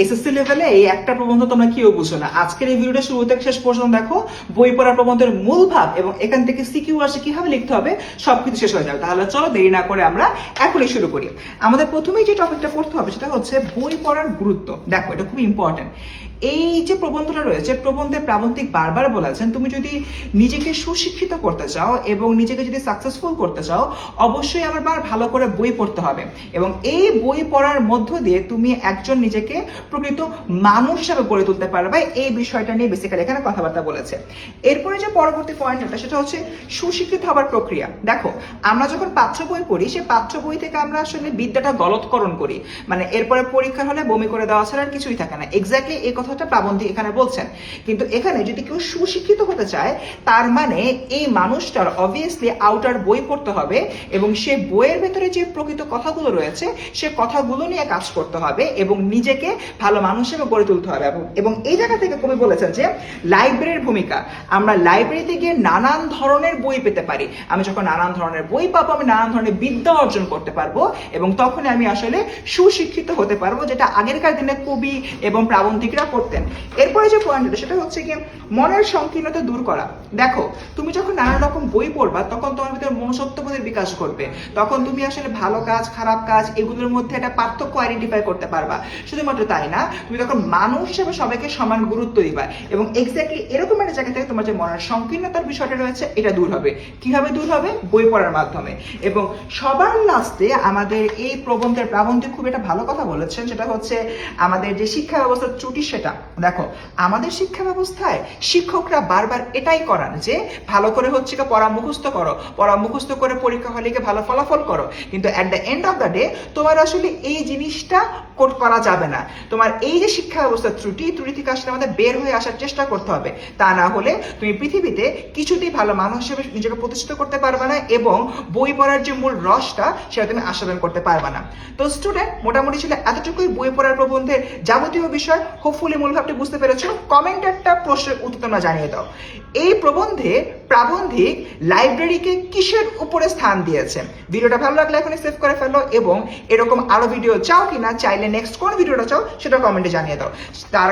SSC লেভেলে এই একটা প্রবন্ধ তোমরা কেউ বুঝো না। আজকের এই ভিডিওটা শুরু থেকে শেষ পর্যন্ত দেখো, বই পড়ার প্রবন্ধের মূল ভাব এবং এখান থেকে সিকিউ আসে কিভাবে লিখতে হবে সবকিছু শেষ হয়ে যাবে। তাহলে চলো দেরি না করে আমরা এখনই শুরু করি। আমাদের প্রথমেই যে টপিকটা পড়তে হবে সেটা হচ্ছে বই পড়ার গুরুত্ব। দেখো, এটা খুব ইম্পর্টেন্ট। এই যে প্রবন্ধটা রয়েছে, প্রবন্ধে প্রাবন্ধিক বারবার বলেছেন তুমি যদি নিজেকে সুশিক্ষিত করতে চাও এবং নিজেকে যদি সাকসেসফুল করতে চাও, অবশ্যই আমার ভালো করে বই পড়তে হবে এবং এই বই পড়ার মধ্য দিয়ে তুমি একজন নিজেকে প্রকৃত মানুষ হিসাবে গড়ে তুলতে পারবে। এই বিষয়টা নিয়ে বেসিক্যালি এখানে কথাবার্তা বলেছে। এরপরে যে পরবর্তী পয়েন্টটা সেটা হচ্ছে সুশিক্ষিত হবার প্রক্রিয়া। দেখো, আমরা যখন পাঠ্য বই পড়ি সে পাঠ্য বই থেকে আমরা আসলে বিদ্যাটা গলৎকরণ করি, মানে এরপরে পরীক্ষা হলে বমি করে দেওয়া ছাড়া আর কিছুই থাকে না। এক্স্যাক্টলি এই কথাটা প্রাবন্ধিক এখানে বলছেন। কিন্তু এখানে যদি কেউ সুশিক্ষিত হতে চায় তার মানে এই মানুষটার অবভিয়াসলি আউটার বই পড়তে হবে এবং সে বইয়ের ভেতরে যে প্রকৃত কথাগুলো রয়েছে সে কথাগুলো নিয়ে কাজ করতে হবে এবং নিজেকে ভালো মানুষ হিসেবে গড়ে তুলতে হবে। এবং এই জায়গা থেকে কবি বলেছেন যে লাইব্রেরির ভূমিকা, আমরা লাইব্রেরিতে গিয়ে নানান ধরনের বই পেতে পারি। আমি যখন নানান ধরনের বই পাবো আমি নানান ধরনের বিদ্যা অর্জন করতে পারবো এবং তখন আমি আসলে সুশিক্ষিত হতে পারবো, যেটা আগেরকার দিনে কবি এবং প্রাবন্ধিকরা করতেন। এরপরে যে পয়েন্টটা সেটা হচ্ছে কি মনের সংকীর্ণতা দূর করা। দেখো, তুমি যখন নানান রকম বই পড়বা তখন তোমার ভিতরে মনুষ্যত্ববোধের বিকাশ ঘটবে। তখন তুমি আসলে ভালো কাজ খারাপ কাজ এগুলোর মধ্যে একটা পার্থক্য আইডেন্টিফাই করতে পারবা। শুধুমাত্র তাই না, তুমি তখন মানুষ হিসেবে সবাইকে সমান গুরুত্ব দিবা এবং এক্স্যাক্টলি এরকম একটা জায়গা থেকে তোমার যে মনের সংকীর্ণতার বিষয়টা রয়েছে এটা দূর হবে। কিভাবে দূর হবে? বই পড়ার মাধ্যমে। এবং সবার লাস্টে আমাদের এই প্রবন্ধের প্রাবন্ধিক খুব একটা ভালো কথা বলেছেন, সেটা হচ্ছে আমাদের যে শিক্ষা ব্যবস্থার ত্রুটি সেটা। দেখো, আমাদের শিক্ষা ব্যবস্থায় শিক্ষকরা বারবার এটাই করান যে ভালো করে হচ্ছে পড়া মুখস্থ করো, পড়া মুখস্থ করে পরীক্ষা হলে ভালো ফলাফল করো, কিন্তু at the end of the day তোমার আসলে এই জিনিসটা করা যাবে না। তোমার এই যে শিক্ষা ব্যবস্থার ত্রুটি থেকে আসলে আমাদের বের হয়ে আসার চেষ্টা করতে হবে। তা না হলে তুমি পৃথিবীতে কিছুতেই ভালো মানুষ হিসেবে নিজেকে প্রতিষ্ঠিত করতে পারবে না এবং বই পড়ার যে মূল রসটা সেটা তুমি আস্বাদন করতে পারবে না। তো স্টুডেন্ট, মোটামুটি ছিল এতটুকুই বই পড়ার প্রবন্ধের যাবতীয় বিষয়। হোপফুলি মূল ভাবটি বুঝতে পেরেছো। কমেন্ট একটা প্রশ্নের উত্তর তোমরা জানিয়ে দাও। এই প্রবন্ধে প্রাবন্ধিক লাইব্রেরিকে কিসের উপরে স্থান দিয়েছে? ভিডিওটা ভালো লাগলে এখনই সেভ করে ফেলো এবং এরকম আরো ভিডিও চাও কিনা, চাইলে নেক্সট কোন ভিডিওটা চাও সেটা কমেন্টে জানিয়ে দাও। তার